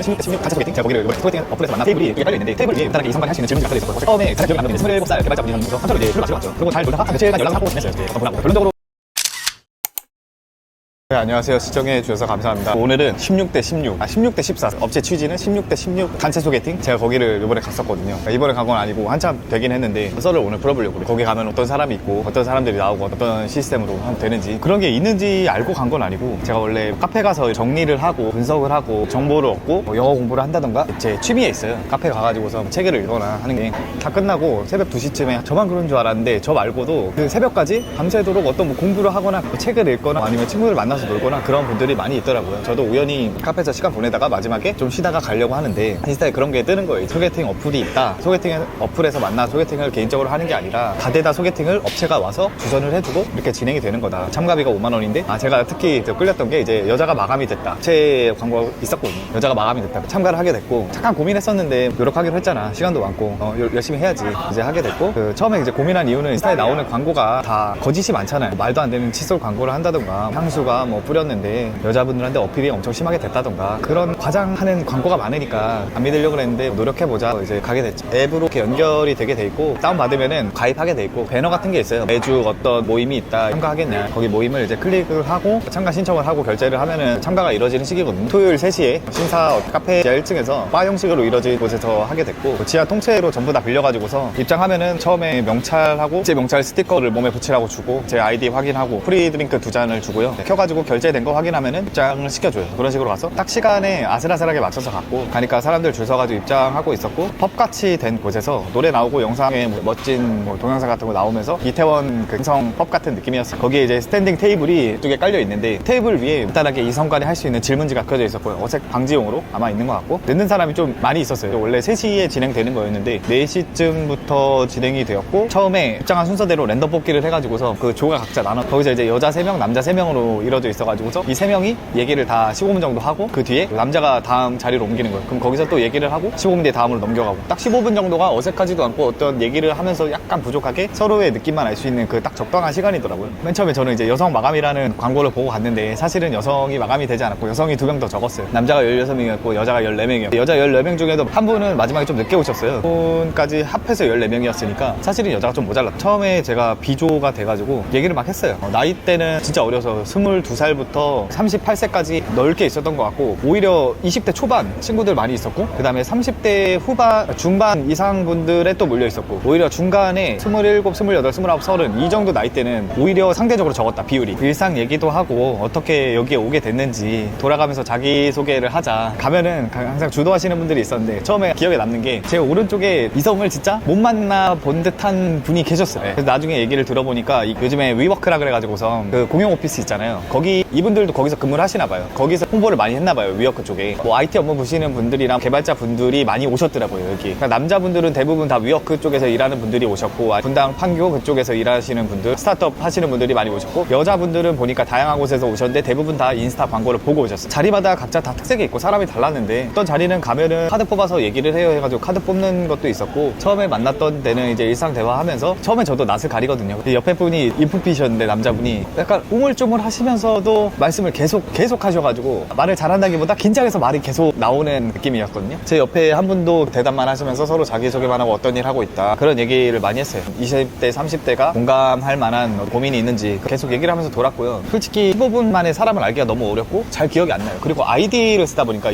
16대 16 단체 소개팅, 제가 거기를 이번에 소개팅 어플에서 만난 테이블이 여기 깔려있는데 테이블 위에 간단하게 이성관이 할 수 있는 질문이 깔려있었고 처음에 가장 기억에 남는 27살 개발자 분이셨는데 한차로 이제 술을 마시러 갔죠. 그리고 잘 놀다가 며칠간 연락을 하고 지냈어요. 어떤 분하고 결론적으로 네, 안녕하세요. 시청해 주셔서 감사합니다. 오늘은 16대 16, 16대 14. 업체 취지는 16대 16 단체 소개팅? 제가 거기를 이번에 갔었거든요. 이번에 간 건 아니고 한참 되긴 했는데 썰을 오늘 풀어보려고. 거기 가면 어떤 사람이 있고 어떤 사람들이 나오고 어떤 시스템으로 하면 되는지 그런 게 있는지 알고 간 건 아니고 제가 원래 카페 가서 정리를 하고 분석을 하고 정보를 얻고 영어 공부를 한다던가 제 취미에 있어요. 카페 가가지고서 책을 읽거나 하는 게 다 끝나고 새벽 2시쯤에 저만 그런 줄 알았는데 저 말고도 그 새벽까지 밤새도록 어떤 뭐 공부를 하거나 책을 읽거나 아니면 친구들 만나서 놀거나 그런 분들이 많이 있더라고요. 저도 우연히 카페에서 시간 보내다가 마지막에 좀 쉬다가 가려고 하는데 인스타에 그런 게 뜨는 거예요. 소개팅 어플이 있다. 소개팅 어플에서 만나 소개팅을 개인적으로 하는 게 아니라 다대다 소개팅을 업체가 와서 주선을 해주고 이렇게 진행이 되는 거다. 참가비가 5만 원인데 제가 특히 끌렸던 게 이제 여자가 마감이 됐다. 업체 광고가 있었거든요. 여자가 마감이 됐다. 참가를 하게 됐고 잠깐 고민했었는데 노력하기로 했잖아. 시간도 많고 열심히 해야지. 이제 하게 됐고 처음에 이제 고민한 이유는 인스타에 나오는 광고가 다 거짓이 많잖아요. 말도 안 되는 칫솔 광고를 한다던가 향수가 뭐 뿌렸는데 여자분들한테 어필이 엄청 심하게 됐다던가 그런 과장하는 광고가 많으니까 안 믿으려고 했는데 노력해보자 이제 가게 됐죠. 앱으로 이렇게 연결이 되게 돼 있고 다운받으면은 가입하게 돼 있고 배너 같은 게 있어요. 매주 어떤 모임이 있다 참가하겠냐 거기 모임을 이제 클릭을 하고 참가 신청을 하고 결제를 하면은 참가가 이루어지는 시기거든요. 토요일 3시에 신사 카페 지하 1층에서 바 형식으로 이루어진 곳에서 하게 됐고 지하 통째로 전부 다 빌려가지고서 입장하면은 처음에 명찰하고 제 명찰 스티커를 몸에 붙이라고 주고 제 아이디 확인하고 프리드링크 2잔을 주고요. 켜가지고 결제된 거 확인하면은 입장을 시켜줘요. 그런 식으로 가서 딱 시간에 아슬아슬하게 맞춰서 갔고 가니까 사람들 줄 서가지고 입장하고 있었고 펍같이 된 곳에서 노래 나오고 영상에 멋진 동영상 같은 거 나오면서 이태원 근성 펍 같은 느낌이었어요. 거기에 이제 스탠딩 테이블이 이쪽에 깔려 있는데 테이블 위에 간단하게 이성간에 할 수 있는 질문지가 켜져 있었고요. 어색 방지용으로 아마 있는 것 같고 늦는 사람이 좀 많이 있었어요. 원래 3시에 진행되는 거였는데 4시쯤부터 진행이 되었고 처음에 입장한 순서대로 랜덤 뽑기를 해가지고서 그 조가 각자 나눠 거기서 이제 여자 3명 남자 3명으로 이루어져 있어가지고서 이 3명이 얘기를 다 15분 정도 하고 그 뒤에 남자가 다음 자리로 옮기는 거예요. 그럼 거기서 또 얘기를 하고 15분 뒤에 다음으로 넘겨가고 딱 15분 정도가 어색하지도 않고 어떤 얘기를 하면서 약간 부족하게 서로의 느낌만 알 수 있는 그 딱 적당한 시간이더라고요. 맨 처음에 저는 이제 여성 마감이라는 광고를 보고 갔는데 사실은 여성이 마감이 되지 않았고 여성이 2명 더 적었어요. 남자가 16명이었고 여자가 14명이었고 여자 14명 중에도 한 분은 마지막에 좀 늦게 오셨어요. 분까지 합해서 14명이었으니까 사실은 여자가 좀 모자랐다. 처음에 제가 비조가 돼가지고 얘기를 막 했어요. 나이대는 진짜 어려서 22살부터 38세까지 넓게 있었던 것 같고 오히려 20대 초반 친구들 많이 있었고 그 다음에 30대 후반 중반 이상 분들에 또 몰려 있었고 오히려 중간에 27, 28, 29, 30 이 정도 나이대는 오히려 상대적으로 적었다. 비율이 일상 얘기도 하고 어떻게 여기에 오게 됐는지 돌아가면서 자기소개를 하자. 가면은 항상 주도하시는 분들이 있었는데 처음에 기억에 남는 게 제 오른쪽에 이성을 진짜 못 만나본 듯한 분이 계셨어요. 그래서 나중에 얘기를 들어보니까 요즘에 위워크라 그래가지고서 그 공용 오피스 있잖아요. 거기 이분들도 거기서 근무를 하시나 봐요. 거기서 홍보를 많이 했나 봐요. 위워크 쪽에 뭐 IT 업무 보시는 분들이랑 개발자 분들이 많이 오셨더라고요. 여기 그러니까 남자분들은 대부분 다 위워크 쪽에서 일하는 분들이 오셨고 분당 판교 그쪽에서 일하시는 분들 스타트업 하시는 분들이 많이 오셨고 여자분들은 보니까 다양한 곳에서 오셨는데 대부분 다 인스타 광고를 보고 오셨어요. 자리마다 각자 다 특색이 있고 사람이 달랐는데 어떤 자리는 가면은 카드 뽑아서 얘기를 해요 해가지고 카드 뽑는 것도 있었고 처음에 만났던 데는 이제 일상 대화하면서 처음에 저도 낯을 가리거든요. 옆에 분이 인프피셨는데 남자분이 약간 우물쭈물 하시면서도 말씀을 계속 하셔가지고 말을 잘한다기보다 긴장해서 말이 계속 나오는 느낌이었거든요. 제 옆에 한 분도 대답만 하시면서 서로 자기소개만 하고 어떤 일 하고 있다 그런 얘기를 많이 했어요. 20대 30대가 공감할 만한 고민이 있는지 계속 얘기를 하면서 돌았고요. 솔직히 15분 만에 사람을 알기가 너무 어렵고 잘 기억이 안 나요. 그리고 아이디를 쓰다 보니까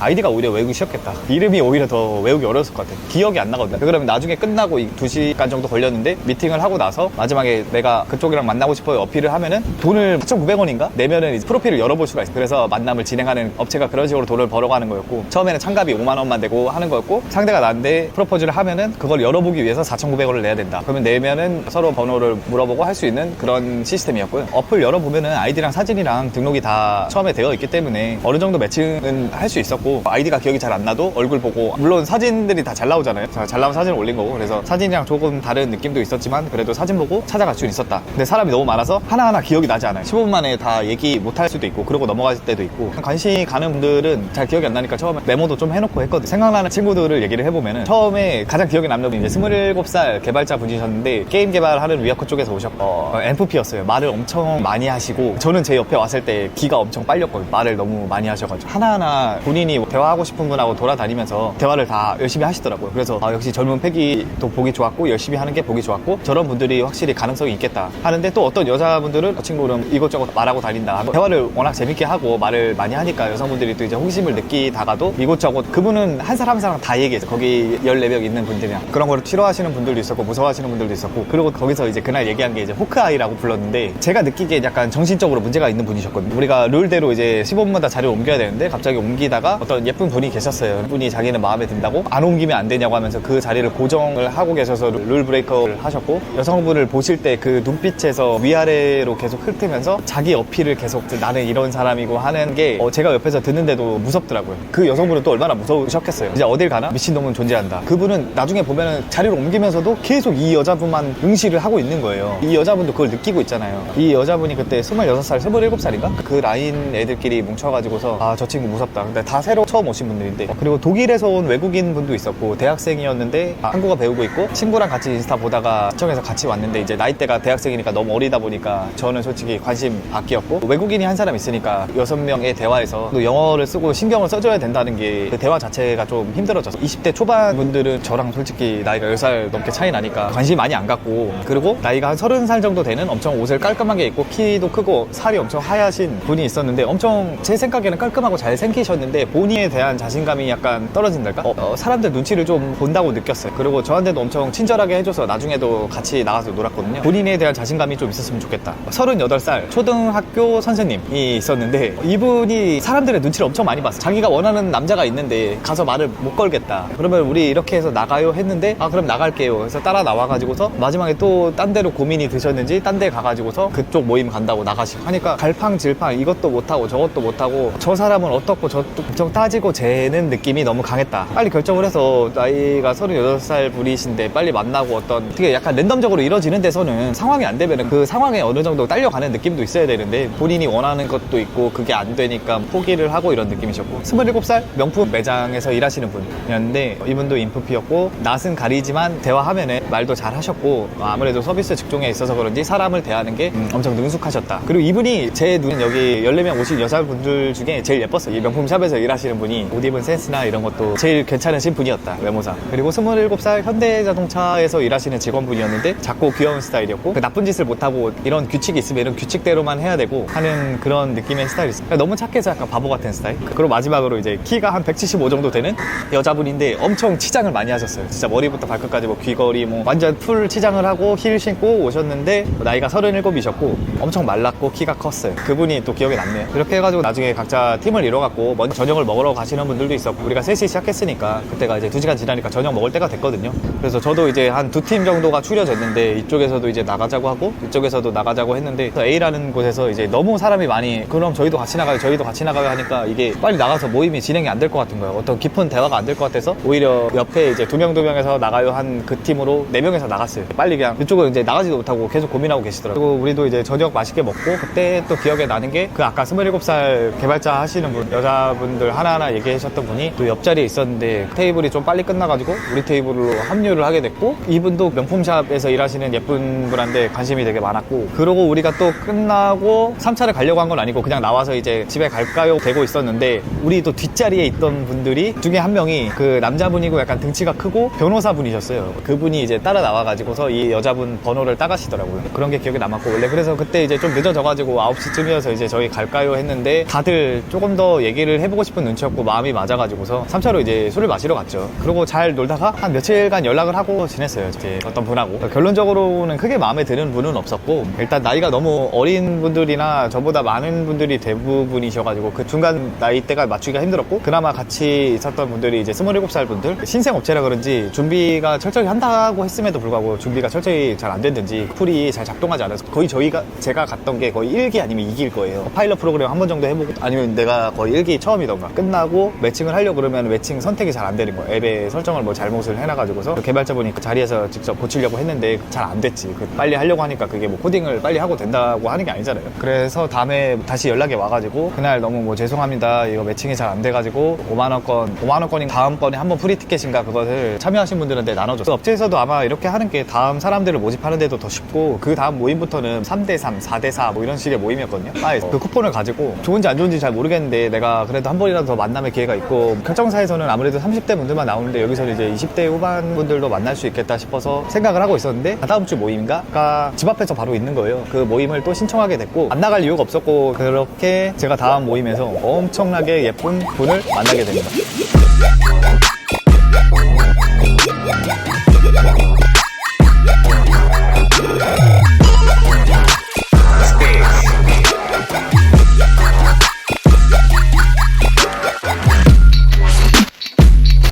아이디가 오히려 외우기 쉬웠겠다. 이름이 오히려 더 외우기 어려웠을 것 같아요. 기억이 안 나거든요. 그러면 나중에 끝나고 2시간 정도 걸렸는데 미팅을 하고 나서 마지막에 내가 그쪽이랑 만나고 싶어요 어필을 하면은 돈을 4,900원인가 내면은 이제 프로필을 열어볼 수가 있어요. 그래서 만남을 진행하는 업체가 그런 식으로 돈을 벌어가는 거였고 처음에는 참가비 5만 원만 내고 하는 거였고 상대가 나한테 프로포즈를 하면은 그걸 열어보기 위해서 4,900원을 내야 된다. 그러면 내면은 서로 번호를 물어보고 할 수 있는 그런 시스템이었고요. 어플 열어보면은 아이디랑 사진이랑 등록이 다 처음에 되어 있기 때문에 어느 정도 매칭은 할 수 있었고 아이디가 기억이 잘 안 나도 얼굴 보고 물론 사진들이 다 잘 나오잖아요. 잘 나온 사진을 올린 거고 그래서 사진이랑 조금 다른 느낌도 있었지만 그래도 사진 보고 찾아갈 수는 있었다. 근데 사람이 너무 많아서 하나하나 기억이 나지 않아요. 15분 만에 다 얘기 못할 수도 있고 그러고 넘어갈 때도 있고 관심이 가는 분들은 잘 기억이 안 나니까 처음에 메모도 좀 해놓고 했거든요. 생각나는 친구들을 얘기를 해보면은 처음에 가장 기억에 남는 분이 이제 27살 개발자 분이셨는데 게임 개발하는 위아크 쪽에서 오셨고 MFP였어요. 말을 엄청 많이 하시고 저는 제 옆에 왔을 때 기가 엄청 빨렸거든요. 말을 너무 많이 하셔가지고 하나하나 본인이 이분이 대화하고 싶은 분하고 돌아다니면서 대화를 다 열심히 하시더라고요. 그래서 역시 젊은 패기도 보기 좋았고 열심히 하는 게 보기 좋았고 저런 분들이 확실히 가능성이 있겠다 하는데, 또 어떤 여자분들은 저 친구는 이것저것 말하고 다닌다, 대화를 워낙 재밌게 하고 말을 많이 하니까 여성분들이 또 이제 호기심을 느끼다가도 이것저것, 그분은 한 사람 한 사람 다 얘기해서 거기 14명 있는 분들이랑 그런 거를 싫어하시는 분들도 있었고 무서워하시는 분들도 있었고, 그리고 거기서 이제 그날 얘기한 게 이제 호크아이라고 불렀는데, 제가 느끼기에 약간 정신적으로 문제가 있는 분이셨거든요. 우리가 룰대로 이제 15분마다 자리를 옮겨야 되는데 갑자기 옮기다가 어떤 예쁜 분이 계셨어요. 그분이 자기는 마음에 든다고 안 옮기면 안 되냐고 하면서 그 자리를 고정을 하고 계셔서 룰 브레이커를 하셨고, 여성분을 보실 때 그 눈빛에서 위아래로 계속 훑으면서 자기 어필을 계속 나는 이런 사람이고 하는 게 제가 옆에서 듣는데도 무섭더라고요. 그 여성분은 또 얼마나 무서우셨겠어요. 이제 어딜 가나 미친놈은 존재한다. 그분은 나중에 보면은 자리를 옮기면서도 계속 이 여자분만 응시를 하고 있는 거예요. 이 여자분도 그걸 느끼고 있잖아요. 이 여자분이 그때 26살, 27살인가? 그 라인 애들끼리 뭉쳐가지고서 저 친구 무섭다. 근데 다 새로 처음 오신 분들인데, 그리고 독일에서 온 외국인 분도 있었고 대학생이었는데 한국어 배우고 있고, 친구랑 같이 인스타 보다가 시청에서 같이 왔는데 이제 나이대가 대학생이니까 너무 어리다 보니까 저는 솔직히 관심 밖이었고, 외국인이 한 사람 있으니까 6명의 대화에서 또 영어를 쓰고 신경을 써줘야 된다는 게 그 대화 자체가 좀 힘들어져서, 20대 초반 분들은 저랑 솔직히 나이가 10살 넘게 차이 나니까 관심이 많이 안 갔고, 그리고 나이가 한 30살 정도 되는 엄청 옷을 깔끔하게 입고 키도 크고 살이 엄청 하얗신 분이 있었는데, 엄청 제 생각에는 깔끔하고 잘 생기셨는데 본인에 대한 자신감이 약간 떨어진달까? 사람들 눈치를 좀 본다고 느꼈어요. 그리고 저한테도 엄청 친절하게 해줘서 나중에도 같이 나가서 놀았거든요. 본인에 대한 자신감이 좀 있었으면 좋겠다. 38살 초등학교 선생님이 있었는데, 이분이 사람들의 눈치를 엄청 많이 봤어요. 자기가 원하는 남자가 있는데 가서 말을 못 걸겠다. 그러면 우리 이렇게 해서 나가요 했는데, 그럼 나갈게요. 그래서 따라 나와가지고서 마지막에 또 딴 데로 고민이 드셨는지 딴 데 가가지고서 그쪽 모임 간다고 나가시고 하니까 갈팡질팡, 이것도 못하고 저것도 못하고, 저 사람은 어떻고 저것도 엄청 따지고 재는 느낌이 너무 강했다. 빨리 결정을 해서, 나이가 38살 분이신데 빨리 만나고 어떤 되게 약간 랜덤적으로 이뤄지는 데서는 상황이 안 되면 그 상황에 어느 정도 딸려가는 느낌도 있어야 되는데, 본인이 원하는 것도 있고 그게 안 되니까 포기를 하고 이런 느낌이셨고, 27살 명품 매장에서 일하시는 분이었는데, 이분도 인프피였고 낯은 가리지만 대화하면은 말도 잘 하셨고, 아무래도 서비스 직종에 있어서 그런지 사람을 대하는 게 엄청 능숙하셨다. 그리고 이분이 제 눈, 여기 14명 오신 여자분들 중에 제일 예뻤어요. 이 명품샵에서 일하시는 분이 옷 입은 센스나 이런 것도 제일 괜찮으신 분이었다, 외모상. 그리고 27살 현대자동차에서 일하시는 직원분이었는데 작고 귀여운 스타일이었고, 그 나쁜 짓을 못하고 이런 규칙이 있으면 이런 규칙대로만 해야 되고 하는 그런 느낌의 스타일이었어요. 그러니까 너무 착해서 약간 바보 같은 스타일. 그리고 마지막으로 이제 키가 한 175 정도 되는 여자분인데 엄청 치장을 많이 하셨어요. 진짜 머리부터 발끝까지 뭐 귀걸이 뭐 완전 풀 치장을 하고 힐 신고 오셨는데, 나이가 37이셨고 엄청 말랐고 키가 컸어요. 그분이 또 기억에 남네요. 이렇게 해가지고 나중에 각자 팀을 이뤄갖고 먼저 저녁을 먹으러 가시는 분들도 있었고, 우리가 3시 시작했으니까 그때가 이제 2시간 지나니까 저녁 먹을 때가 됐거든요. 그래서 저도 이제 한 2팀 정도가 추려졌는데, 이쪽에서도 이제 나가자고 하고 이쪽에서도 나가자고 했는데, A라는 곳에서 이제 너무 사람이 많이, 그럼 저희도 같이 나가요 저희도 같이 나가요 하니까 이게 빨리 나가서 모임이 진행이 안 될 것 같은 거예요. 어떤 깊은 대화가 안 될 것 같아서 오히려 옆에 이제 2명에서 나가요 한 그 팀으로 4명에서 나갔어요. 빨리 그냥 이쪽은 이제 나가지도 못하고 계속 고민하고 계시더라고요. 그리고 우리도 이제 저녁 맛있게 먹고, 그때 또 기억에 나는 게 그 아까 27살 개발자 하시는 분, 여자분들 하나하나 얘기하셨던 분이 또 옆자리에 있었는데 테이블이 좀 빨리 끝나가지고 우리 테이블로 합류를 하게 됐고, 이분도 명품샵에서 일하시는 예쁜 분한테 관심이 되게 많았고, 그러고 우리가 또 끝나고 3차를 가려고 한 건 아니고 그냥 나와서 이제 집에 갈까요 되고 있었는데, 우리 또 뒷자리에 있던 분들이 중에 한 명이 그 남자분이고 약간 등치가 크고 변호사분이셨어요. 그분이 이제 따라 나와가지고서 이 여자분 번호를 따가시더라고요. 그런 게 기억에 남았고, 원래 그래서 그때 이제 좀 늦어져가지고 9시쯤이어서 이제 저희 갈까요 했는데, 다들 조금 더 얘기를 해보고 싶은 눈치였고 마음이 맞아가지고서 3차로 이제 술을 마시러 갔죠. 그리고 잘 놀다가 한 며칠간 연락을 하고 지냈어요. 이제 어떤 분하고. 결론적으로는 크게 마음에 드는 분은 없었고, 일단 나이가 너무 어린 분들이나 저보다 많은 분들이 대부분이셔가지고 그 중간 나이대가 맞추기가 힘들었고, 그나마 같이 있었던 분들이 이제 27살 분들, 신생 업체라 그런지 준비가 철저히 한다고 했음에도 불구하고 준비가 철저히 잘 안 됐는지 풀이 잘 작동하지 않아서 거의 제가 갔던 게 거의 1기 아니면 2기일 거예요. 파일럿 프로그램 한 번 정도 해보고, 아니면 내가 거의 1기 처음이던가. 끝나고 매칭을 하려고 그러면 매칭 선택이 잘 안 되는 거예요. 앱에 설정을 뭐 잘못을 해놔가지고서 개발자분이 그 자리에서 직접 고치려고 했는데 잘 안 됐지. 빨리 하려고 하니까 그게 뭐 코딩을 빨리 하고 된다고 하는 게 아니잖아요. 그래서 다음에 다시 연락이 와가지고, 그날 너무 뭐 죄송합니다, 이거 매칭이 잘 안 돼가지고 5만원권이 다음번에 한번 프리티켓인가 그것을 참여하신 분들한테 나눠줬어요. 그 업체에서도 아마 이렇게 하는 게 다음 사람들을 모집하는데도 더 쉽고, 그 다음 모임부터는 3대3, 4대4 뭐 이런 식의 모임이었거든요. 그 쿠폰을 가지고 좋은지 안 좋은지 잘 모르겠는데 내가 그래도 한 번이라도 더 만남의 기회가 있고 결정사에서는 아무래도 30대 분들만 나오는데 여기서는 이제 20대 후반 분들도 만날 수 있겠다 싶어서 생각을 하고 있었는데 다음 주 모임인가가 집 앞에서 바로 있는 거예요. 그 모임을 또 신청하게 됐고 안 나갈 이유가 없었고 그렇게 제가 다음 모임에서 엄청나게 예쁜 분을 만나게 됩니다.